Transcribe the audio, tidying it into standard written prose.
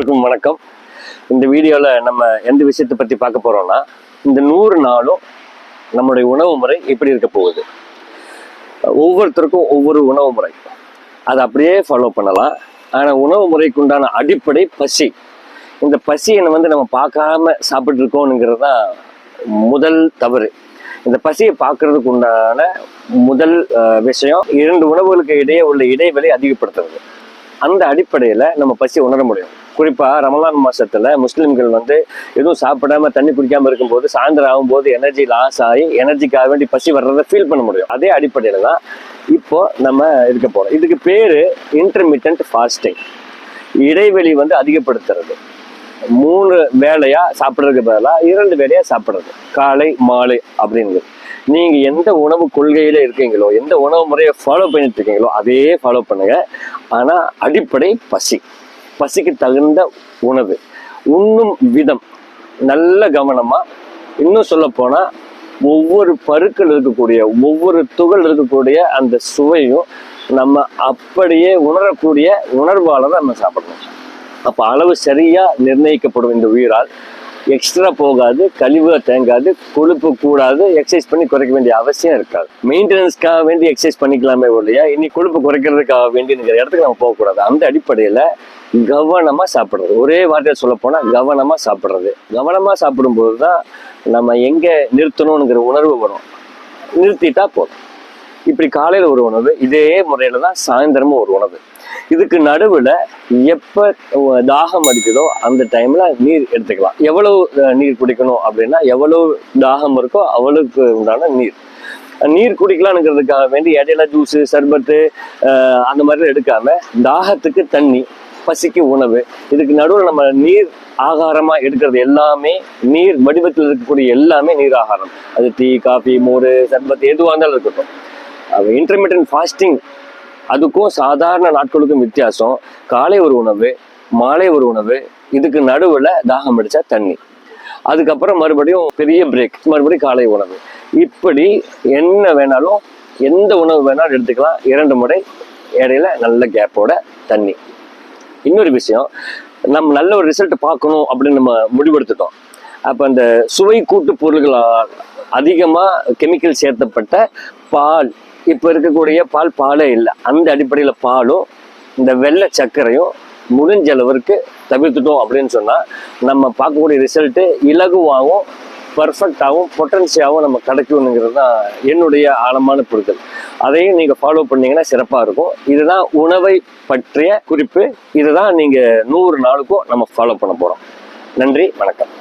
அனைவருக்கும் வணக்கம். இந்த வீடியோவில் நம்ம எந்த விஷயத்தை பற்றி பார்க்க போகிறோம்னா, இந்த 100 நாளும் நம்மளுடைய உணவு முறை எப்படி இருக்க போகுது. ஒவ்வொருத்தருக்கும் ஒவ்வொரு உணவு முறை, அதை அப்படியே ஃபாலோ பண்ணலாம். ஆனால் உணவு முறைக்கு உண்டான அடிப்படை பசி. இந்த பசியை நம்ம பார்க்காம சாப்பிட்டு இருக்கோம்ங்கிறது தான் முதல் தவறு. இந்த பசியை பார்க்கறதுக்கு உண்டான முதல் விஷயம் 2 உணவுகளுக்கு இடையே உள்ள இடைவெளி அதிகப்படுத்துறது. அந்த அடிப்படையில் நம்ம பசியை உணர முடியும். குறிப்பாக ரமலான் மாசத்துல முஸ்லிம்கள் எதுவும் சாப்பிடாம தண்ணி குடிக்காம இருக்கும்போது சாயந்தரம் ஆகும்போது எனர்ஜி லாஸ் ஆகி எனர்ஜிக்காக வேண்டி பசி வர்றதை ஃபீல் பண்ண முடியும். அதே அடிப்படையில தான் இப்போ நம்ம இருக்க போறோம். இதுக்கு பேரு இன்டர்மிட்டன்ட் ஃபாஸ்டிங். இடைவெளி அதிகப்படுத்துறது. 3 வேளையா சாப்பிட்றதுக்கு பதிலாக 2 வேளையா சாப்பிட்றது, காலை மாலை அப்படிங்கிறது. நீங்க எந்த உணவு கொள்கையில இருக்கீங்களோ, எந்த உணவு முறையை ஃபாலோ பண்ணிட்டு இருக்கீங்களோ அதே ஃபாலோ பண்ணுங்க. ஆனா அடிப்படை பசி. பசிக்கு தகுந்த உணவு, உண்ணும் விதம் நல்ல கவனமா. இன்னும் சொல்ல போனா ஒவ்வொரு பருக்கள் இருக்கக்கூடிய, ஒவ்வொரு துகள் இருக்கக்கூடிய அந்த சுவையும் நம்ம அப்படியே உணரக்கூடிய உணர்வால தான் நம்ம சாப்பிடணும். அப்ப அளவு சரியா நிர்ணயிக்கப்படும். இந்த உயிரால் எக்ஸ்ட்ரா போகாது, கழிவு தேங்காது, கொழுப்பு கூடாது. எக்ஸசைஸ் பண்ணி குறைக்க வேண்டிய அவசியம் இருக்காது. மெயின்டெனன்ஸ்க்காக வேண்டி எக்ஸசைஸ் பண்ணிக்கலாமே இல்லையா, இனி கொழுப்பு குறைக்கிறதுக்காக வேண்டிங்கிற இடத்துக்கு நம்ம போகக்கூடாது. அந்த அடிப்படையில கவனமா சாப்பிட்றது. ஒரே வார்த்தையை சொல்ல போனா கவனமா சாப்பிட்றது. கவனமா சாப்பிடும்போது தான் நம்ம எங்க நிறுத்தணும்ங்கிற உணர்வு வரும். நிறுத்திட்டா போதும். இப்படி காலையில ஒரு உணவு, இதே முறையில தான் சாயந்தரமும் ஒரு உணவு. இதுக்கு நடுவுல எப்ப தாகம் அடிக்குதோ அந்த டைம்ல நீர் எடுத்துக்கலாம். எவ்வளவு நீர் குடிக்கணும் அப்படின்னா, எவ்வளவு தாகம் இருக்கோ அவ்வளவுக்கு உண்டான நீர் குடிக்கலாம்ங்கிறதுக்காக வேண்டி இடையில ஜூஸு, சர்பத்து அந்த மாதிரி எடுக்காம தாகத்துக்கு தண்ணி, பசிக்கு உணவு, இதுக்கு நடுவில் நம்ம நீர் ஆகாரமா எடுக்கிறது எல்லாமே, நீர் வடிவத்தில் இருக்கக்கூடிய எல்லாமே நீர் ஆகாரம். அது டீ, காஃபி, மோர், சர்பத்து எதுவாக இருந்தாலும் இருக்கட்டும். இன்டர்மிட்டன்ட் ஃபாஸ்டிங் அதுக்கும் சாதாரண நாட்களுக்கும் வித்தியாசம். காலை ஒரு உணவு, மாலை ஒரு உணவு, இதுக்கு நடுவில் தாகம் அடிச்சா தண்ணி, அதுக்கப்புறம் மறுபடியும் பெரிய பிரேக், மறுபடியும் காலை உணவு. இப்படி என்ன வேணாலும், எந்த உணவு வேணாலும் எடுத்துக்கலாம். 2 முறை இடையில நல்ல கேப்போட தண்ணி. இன்னொரு விஷயம், நம்ம நல்ல ஒரு ரிசல்ட் பார்க்கணும் அப்படின்னு நம்ம முடிவெடுத்துட்டோம். அப்போ அந்த சுவை கூட்டு பொருள்களால் அதிகமாக கெமிக்கல் சேர்த்தப்பட்ட பால், இப்போ இருக்கக்கூடிய பாலே இல்லை. அந்த அடிப்படையில் பாலும் இந்த வெள்ளை சர்க்கரையும் முடிஞ்ச அளவிற்கு தவிர்த்துட்டோம் அப்படின்னு சொன்னால் நம்ம பார்க்கக்கூடிய ரிசல்ட்டு இலகுவாகவும் பர்ஃபெக்டாகவும் பொட்டன்சியாகவும் நம்ம கிடைக்கணுங்கிறது தான் என்னுடைய ஆழமான புரிதல். அதையும் நீங்கள் ஃபாலோ பண்ணீங்கன்னா சிறப்பாக இருக்கும். இதுதான் உணவை பற்றிய குறிப்பு. இதுதான் நீங்கள் 100 நாளுக்கும் நம்ம ஃபாலோ பண்ண போகிறோம். நன்றி, வணக்கம்.